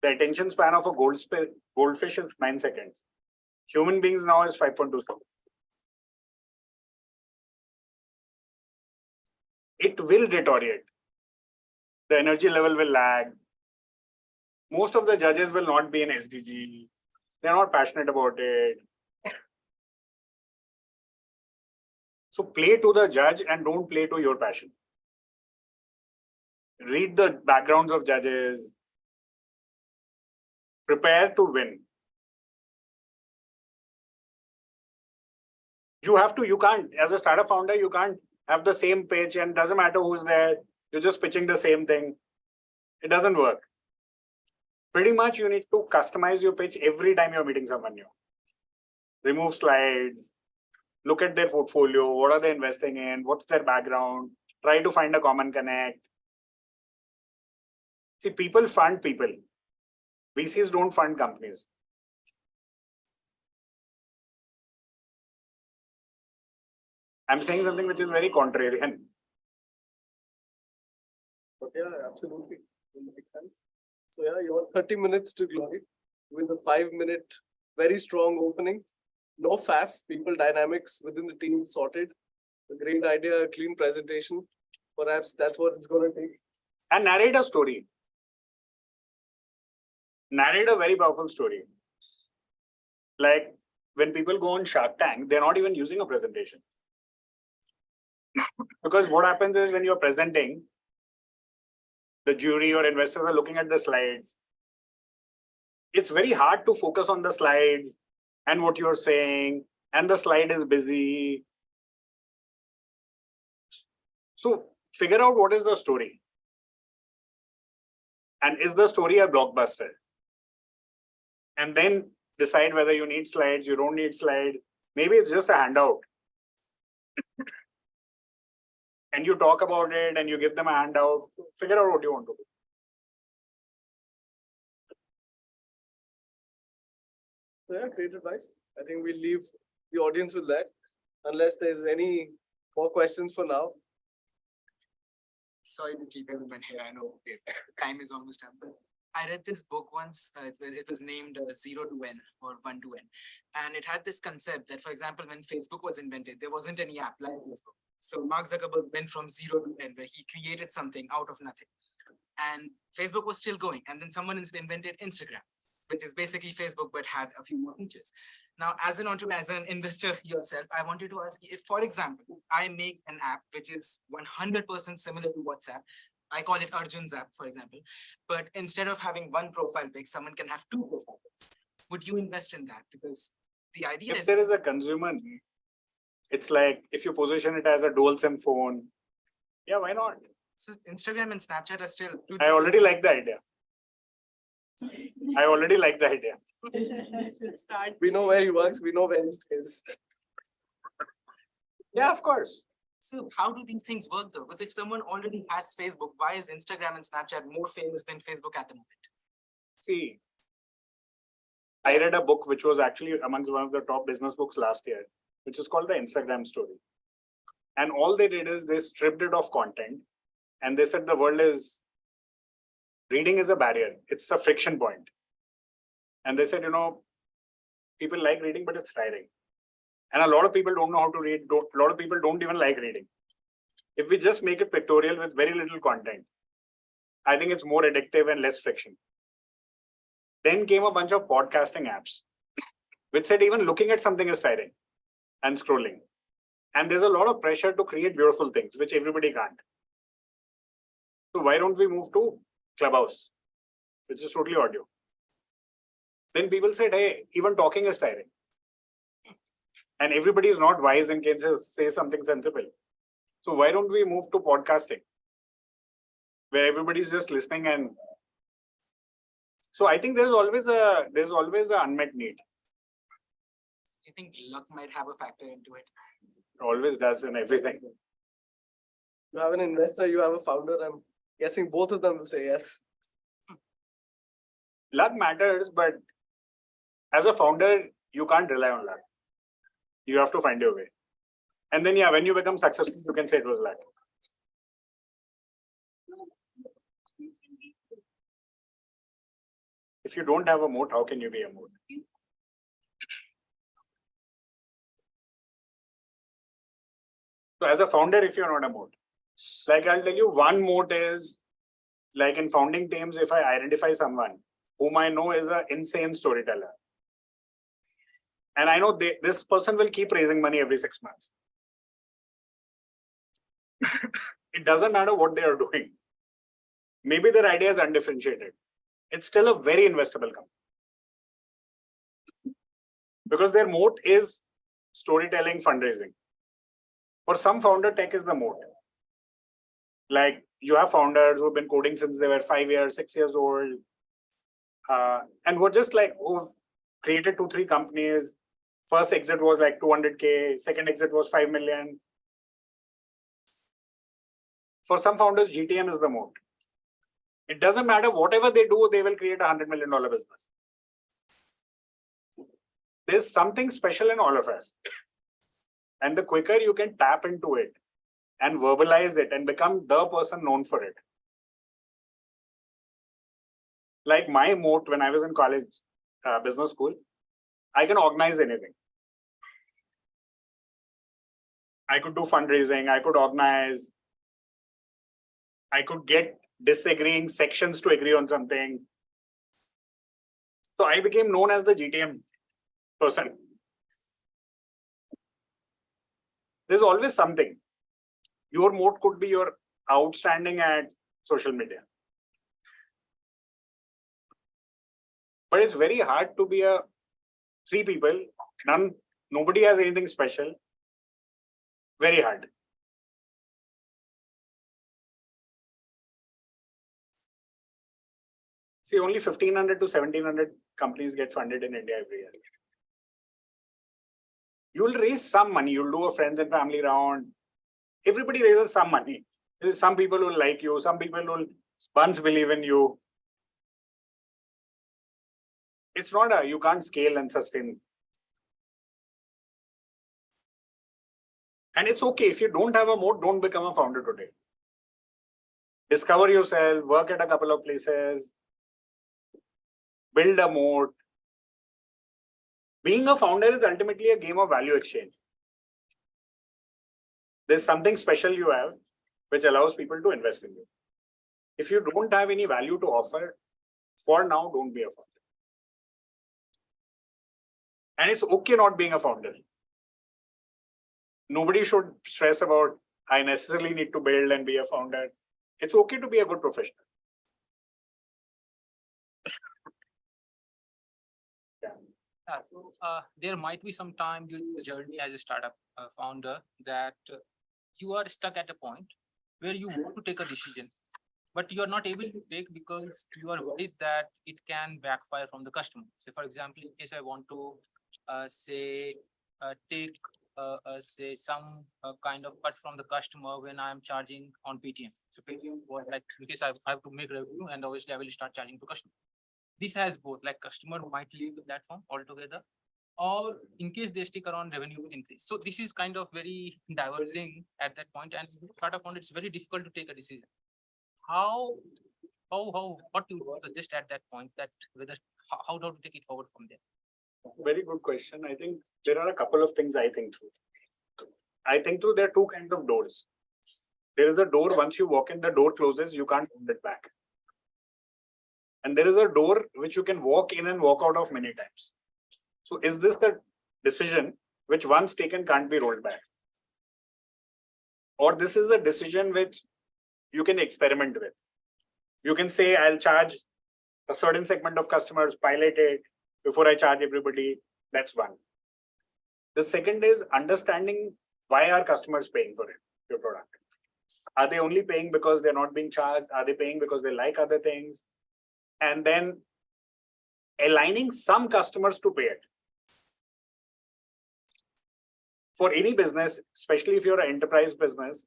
[SPEAKER 4] the attention span of a goldfish is 9 seconds. Human beings now is 5.2 seconds. It will deteriorate. The energy level will lag. Most of the judges will not be in SDG. They're not passionate about it. So play to the judge and don't play to your passion. Read the backgrounds of judges. Prepare to win. You can't, as a startup founder, you can't have the same pitch and doesn't matter who's there. You're just pitching the same thing. It doesn't work. Pretty much you need to customize your pitch every time you're meeting someone new. Remove slides, look at their portfolio, what are they investing in, what's their background, try to find a common connect. See, people fund people. VCs don't fund companies. I'm saying something which is very contrarian.
[SPEAKER 5] But yeah, absolutely. It makes sense. So yeah, you're 30 minutes to glory with a 5-minute, very strong opening. No faff, people dynamics within the team sorted. A great idea, a clean presentation. Perhaps that's what it's going to take.
[SPEAKER 4] And narrate a story. Narrate a very powerful story. Like when people go on Shark Tank, they're not even using a presentation. Because what happens is when you're presenting, the jury or investors are looking at the slides. It's very hard to focus on the slides and what you're saying, and the slide is busy. So figure out what is the story. And is the story a blockbuster? And then decide whether you need slides, you don't need slides. Maybe it's just a handout. And you talk about it and you give them a handout. Figure out what you want to do.
[SPEAKER 5] So yeah, great advice. I think we'll leave the audience with that, unless there's any more questions for now.
[SPEAKER 9] Sorry to keep everyone here. I know the time is almost up, but I read this book once. It was named 0 to N or 1 to N. And it had this concept that, for example, when Facebook was invented, there wasn't any app like Facebook. So Mark Zuckerberg went from 0 to N, where he created something out of nothing. And Facebook was still going. And then someone invented Instagram, which is basically Facebook, but had a few more features. Now, as an entrepreneur, as an investor yourself, I wanted to ask you if, for example, I make an app which is 100% similar to WhatsApp. I call it Arjun's app, for example. But instead of having one profile pic, someone can have 2 profile pics. Would you invest in that? Because the idea
[SPEAKER 4] If
[SPEAKER 9] is
[SPEAKER 4] there is a consumer need, it's like if you position it as a dual SIM phone, yeah, why not?
[SPEAKER 9] so Instagram and Snapchat are still.
[SPEAKER 4] I already like the idea. I already like the idea.
[SPEAKER 5] We know where he works, we know where he is.
[SPEAKER 4] Yeah, of course.
[SPEAKER 9] So how do these things work though? Because if someone already has Facebook, why is Instagram and Snapchat more famous than Facebook at the moment?
[SPEAKER 4] See, I read a book which was actually amongst one of the top business books last year, which is called The Instagram Story. And all they did is they stripped it of content and they said the world is, reading is a barrier. It's a friction point. And they said, people like reading, but it's tiring. And a lot of people don't know how to read. A lot of people don't even like reading. If we just make it pictorial with very little content, I think it's more addictive and less friction. Then came a bunch of podcasting apps, which said even looking at something is tiring and scrolling. And there's a lot of pressure to create beautiful things, which everybody can't. So why don't we move to Clubhouse, which is totally audio? Then people said, hey, even talking is tiring. And everybody is not wise and can just say something sensible. So why don't we move to podcasting, where everybody is just listening and So I think there's always a unmet need.
[SPEAKER 9] You think luck might have a factor into it?
[SPEAKER 4] Always does in everything.
[SPEAKER 5] You have an investor, you have a founder. I'm guessing both of them will say yes.
[SPEAKER 4] Luck matters, but as a founder, you can't rely on luck. You have to find your way. And then, yeah, when you become successful, you can say it was luck. If you don't have a moat, how can you be a moat? So as a founder, if you're not a moat, like I'll tell you, one moat is like in founding teams, if I identify someone whom I know is an insane storyteller, and I know this person will keep raising money every 6 months. It doesn't matter what they are doing. Maybe their idea is undifferentiated. It's still a very investable company. Because their moat is storytelling, fundraising. For some founder, tech is the moat. Like you have founders who've been coding since they were 5 years, 6 years old. And were just like, who've created 2-3 companies. First exit was like 200K, second exit was 5 million. For some founders, GTM is the moat. It doesn't matter, whatever they do, they will create $100 million business. There's something special in all of us. And the quicker you can tap into it and verbalize it and become the person known for it. Like my moat when I was in college, business school, I can organize anything. I could do fundraising, I could organize, I could get disagreeing sections to agree on something. So I became known as the GTM person. There's always something. Your moat could be your outstanding at social media. But it's very hard to be a 3 people. Nobody has anything special. Very hard. See, only 1,500 to 1,700 companies get funded in India every year. You'll raise some money. You'll do a friends and family round. Everybody raises some money. There's some people who like you. Some people will once believe in you. It's not you can't scale and sustain. And it's okay. If you don't have a moat, don't become a founder today. Discover yourself, work at a couple of places, build a moat. Being a founder is ultimately a game of value exchange. There's something special you have, which allows people to invest in you. If you don't have any value to offer, for now, don't be a founder. And it's okay not being a founder. Nobody should stress about, I necessarily need to build and be a founder. It's okay to be a good professional.
[SPEAKER 10] So there might be some time during the journey as a startup founder that you are stuck at a point where you want to take a decision, but you are not able to take because you are worried that it can backfire from the customer. Say, for example, in case I want to take say some kind of cut from the customer when I am charging on Paytm. So Paytm, like in case I have to make revenue, and obviously I will start charging to customer. This has both, like customer might leave the platform altogether, or in case they stick around, revenue will increase. So this is kind of very diverging at that point, and startup founder, it's very difficult to take a decision. What you suggest at that point, that whether how to take it forward from there?
[SPEAKER 4] Very good question. I think there are a couple of things I think through. I think through there are 2 kinds of doors. There is a door, once you walk in, the door closes, you can't hold it back. And there is a door which you can walk in and walk out of many times. So is this the decision which once taken can't be rolled back? Or this is a decision which you can experiment with. You can say, I'll charge a certain segment of customers, pilot it before I charge everybody. That's one. The second is understanding why are customers paying for it, your product. Are they only paying because they're not being charged? Are they paying because they like other things? And then aligning some customers to pay it. For any business, especially if you're an enterprise business,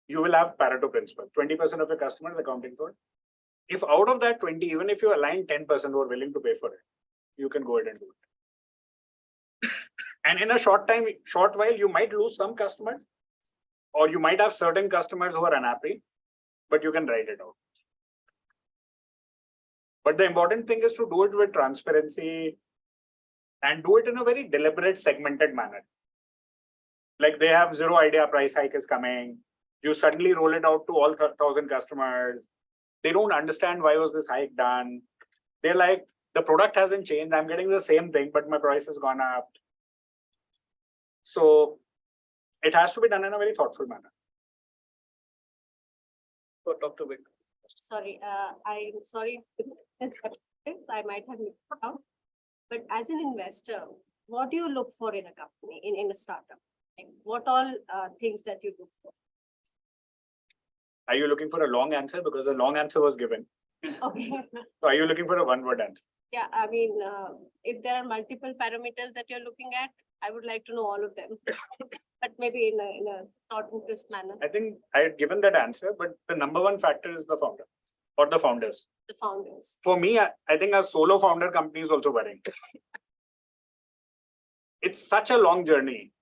[SPEAKER 4] you will have Pareto Principle. 20% of your customers accounting for. If out of that 20, even if you align 10% who are willing to pay for it, you can go ahead and do it. And in a short while, you might lose some customers, or you might have certain customers who are unhappy, but you can write it out. But the important thing is to do it with transparency and do it in a very deliberate, segmented manner. Like they have zero idea price hike is coming. You suddenly roll it out to all 1,000 customers. They don't understand why was this hike done. They're like, the product hasn't changed. I'm getting the same thing, but my price has gone up. So it has to be done in a very thoughtful manner.
[SPEAKER 5] For Dr. Vic.
[SPEAKER 11] Sorry, I'm sorry. I might have missed out. But as an investor, what do you look for in a company, in a startup? Like what all things that you look for?
[SPEAKER 4] Are you looking for a long answer? Because the long answer was given.
[SPEAKER 11] Okay.
[SPEAKER 4] So are you looking for a one-word answer?
[SPEAKER 11] Yeah, I mean, if there are multiple parameters that you're looking at, I would like to know all of them. But maybe in a short and crisp manner.
[SPEAKER 4] I think I had given that answer, but the number one factor is the founder or the founders.
[SPEAKER 11] The founders.
[SPEAKER 4] For me, I think a solo founder company is also worrying. It's such a long journey.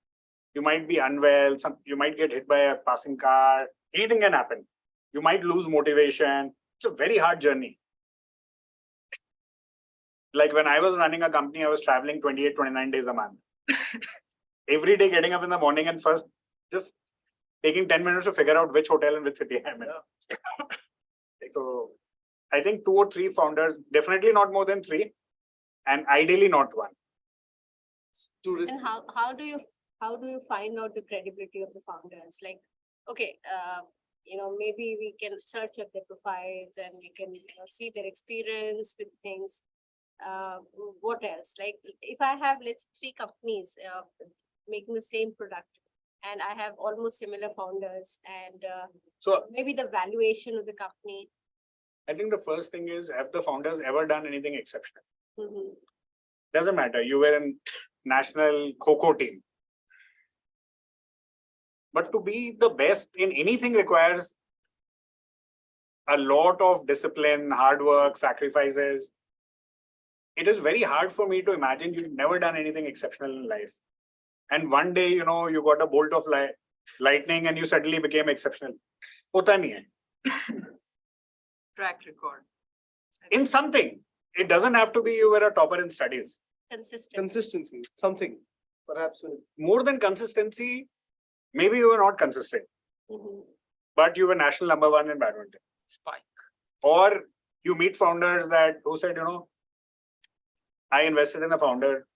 [SPEAKER 4] You might be unwell, you might get hit by a passing car, anything can happen. You might lose motivation. It's a very hard journey. Like when I was running a company, I was traveling 28, 29 days a month. Every day getting up in the morning and first just taking 10 minutes to figure out which hotel and which city I'm in. So I think 2 or 3 founders, definitely not more than 3, and ideally not 1.
[SPEAKER 11] And how do you find out the credibility of the founders? Like, okay, maybe we can search up their profiles and we can see their experience with things. What else? Like if I have, let's say 3 companies making the same product and I have almost similar founders and
[SPEAKER 4] So
[SPEAKER 11] maybe the valuation of the company.
[SPEAKER 4] I think the first thing is, have the founders ever done anything exceptional?
[SPEAKER 11] Mhm.
[SPEAKER 4] Doesn't matter. You were in national Kho team. But to be the best in anything requires a lot of discipline, hard work, sacrifices. It is very hard for me to imagine you've never done anything exceptional in life. And one day, you got a bolt of lightning and you suddenly became exceptional. Hota nahi hai.
[SPEAKER 7] Track record.
[SPEAKER 4] In something. It doesn't have to be you were a topper in studies.
[SPEAKER 5] Consistency, something. Perhaps
[SPEAKER 4] More than consistency, maybe you were not consistent, but you were national number 1 in badminton.
[SPEAKER 10] Spike.
[SPEAKER 4] Or you meet founders who said, I invested in a founder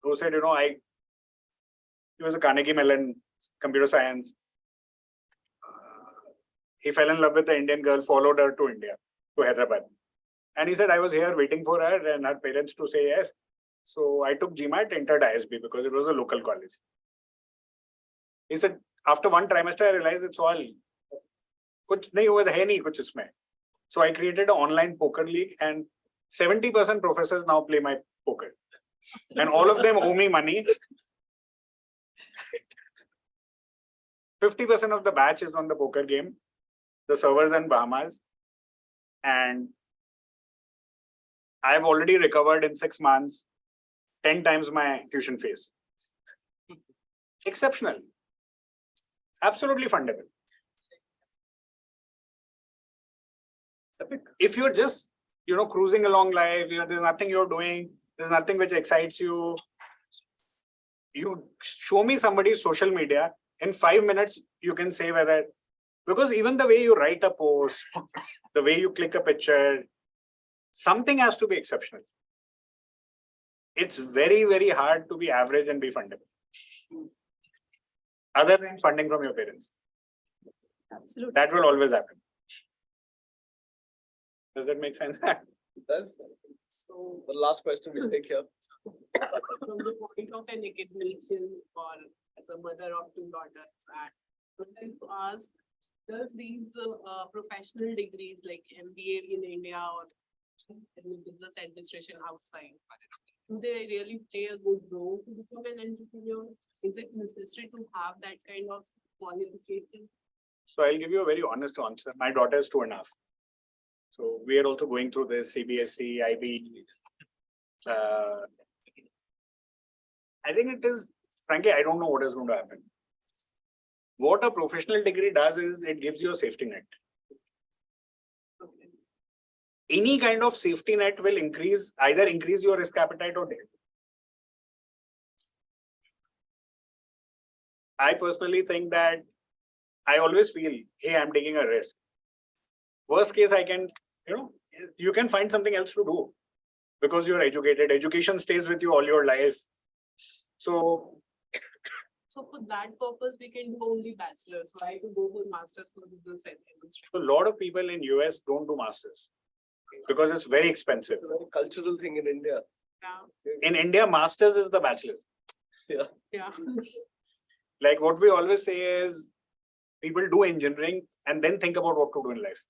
[SPEAKER 4] who said, he was a Carnegie Mellon computer science. He fell in love with the Indian girl, followed her to India, to Hyderabad. And he said, I was here waiting for her and her parents to say yes. So I took GMAT, entered ISB because it was a local college. He said, after 1 trimester, I realized it's all, kuch nahi hua hai nahi kuch isme. So I created an online poker league and 70% professors now play my poker. And all of them owe me money. 50% of the batch is on the poker game. The servers in Bahamas. And I've already recovered in 6 months 10 times my tuition fees. Exceptional. Absolutely fundable. If you're just, cruising along life, there's nothing you're doing, there's nothing which excites you. You show me somebody's social media, in 5 minutes, you can say whether, because even the way you write a post, the way you click a picture, something has to be exceptional. It's very, very hard to be average and be fundable. Other than funding from your parents.
[SPEAKER 11] Absolutely.
[SPEAKER 4] That will always happen. Does that make sense?
[SPEAKER 5] It does. So the last question we'll take here.
[SPEAKER 7] From the point of an academician or as a mother of 2 daughters, I would like to ask, does these professional degrees like MBA in India or in the business administration outside, do they really play a good role to become an entrepreneur? Is it necessary to have that kind of qualification?
[SPEAKER 4] So I'll give you a very honest answer. My daughter is 2.5. So we are also going through this CBSE, IB. I think it is, frankly, I don't know what is going to happen. What a professional degree does is it gives you a safety net.
[SPEAKER 7] Okay.
[SPEAKER 4] Any kind of safety net will either increase your risk appetite or debt. I personally think that I always feel, hey, I'm taking a risk. Worst case, I can, you can find something else to do because you're educated. Education stays with you all your life. So
[SPEAKER 7] for that purpose, we can do only bachelor's. Why to go for master's for business administration?
[SPEAKER 4] a lot of people in US don't do masters because it's very expensive.
[SPEAKER 5] It's a very cultural thing in India.
[SPEAKER 7] Yeah.
[SPEAKER 4] In India, masters is the bachelor.
[SPEAKER 7] Yeah.
[SPEAKER 4] Like what we always say is people do engineering and then think about what to do in life.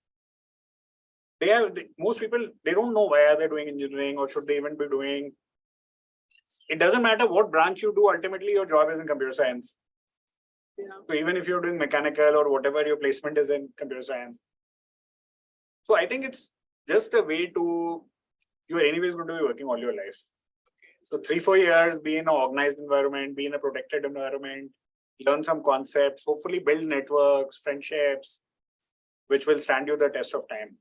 [SPEAKER 4] Most people, they don't know why are they doing engineering or should they even be doing. It doesn't matter what branch you do, ultimately your job is in computer science.
[SPEAKER 7] Yeah.
[SPEAKER 4] So even if you're doing mechanical or whatever, your placement is in computer science. So I think it's just a way to, you're anyways going to be working all your life. So 3-4 years, be in an organized environment, be in a protected environment, learn some concepts, hopefully build networks, friendships, which will stand you the test of time.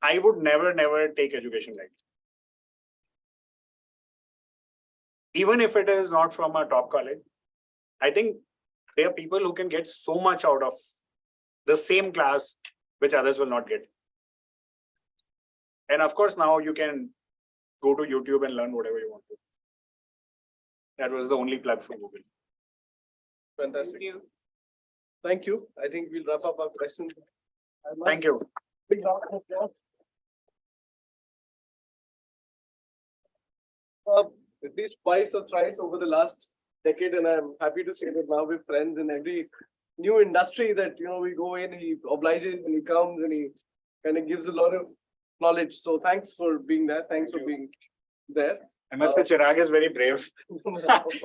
[SPEAKER 4] I would never take education lightly. Even if it is not from a top college, I think there are people who can get so much out of the same class, which others will not get. And of course, now you can go to YouTube and learn whatever you want to. That was the only plug for Google.
[SPEAKER 5] Fantastic.
[SPEAKER 7] Thank you.
[SPEAKER 5] Thank you. I think we'll wrap up our questions.
[SPEAKER 4] Thank you.
[SPEAKER 5] Big round of applause. At least twice or thrice over the last decade, and I'm happy to say that now we're friends in every new industry that we go in. He obliges and he comes and he kind of gives a lot of knowledge. So thanks for being there. Thanks for being there.
[SPEAKER 4] I must say Chirag is very brave.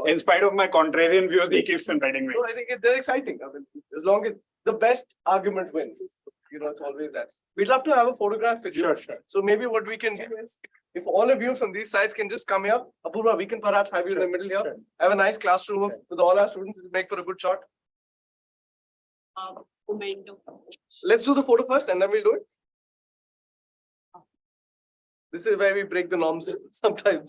[SPEAKER 4] In spite of my contrarian views, he keeps inviting me.
[SPEAKER 5] No, I think they're exciting. I mean, as long as the best argument wins, it's always that. We'd love to have a photograph with you.
[SPEAKER 4] Sure.
[SPEAKER 5] So maybe what we can do is, if all of you from these sides can just come here, Apurva, we can perhaps have you in the middle here.
[SPEAKER 4] Sure.
[SPEAKER 5] Have a nice classroom with all our students. It'll make for a good shot.
[SPEAKER 7] Momentum.
[SPEAKER 5] Let's do the photo first and then we'll do it. This is where we break the norms sometimes.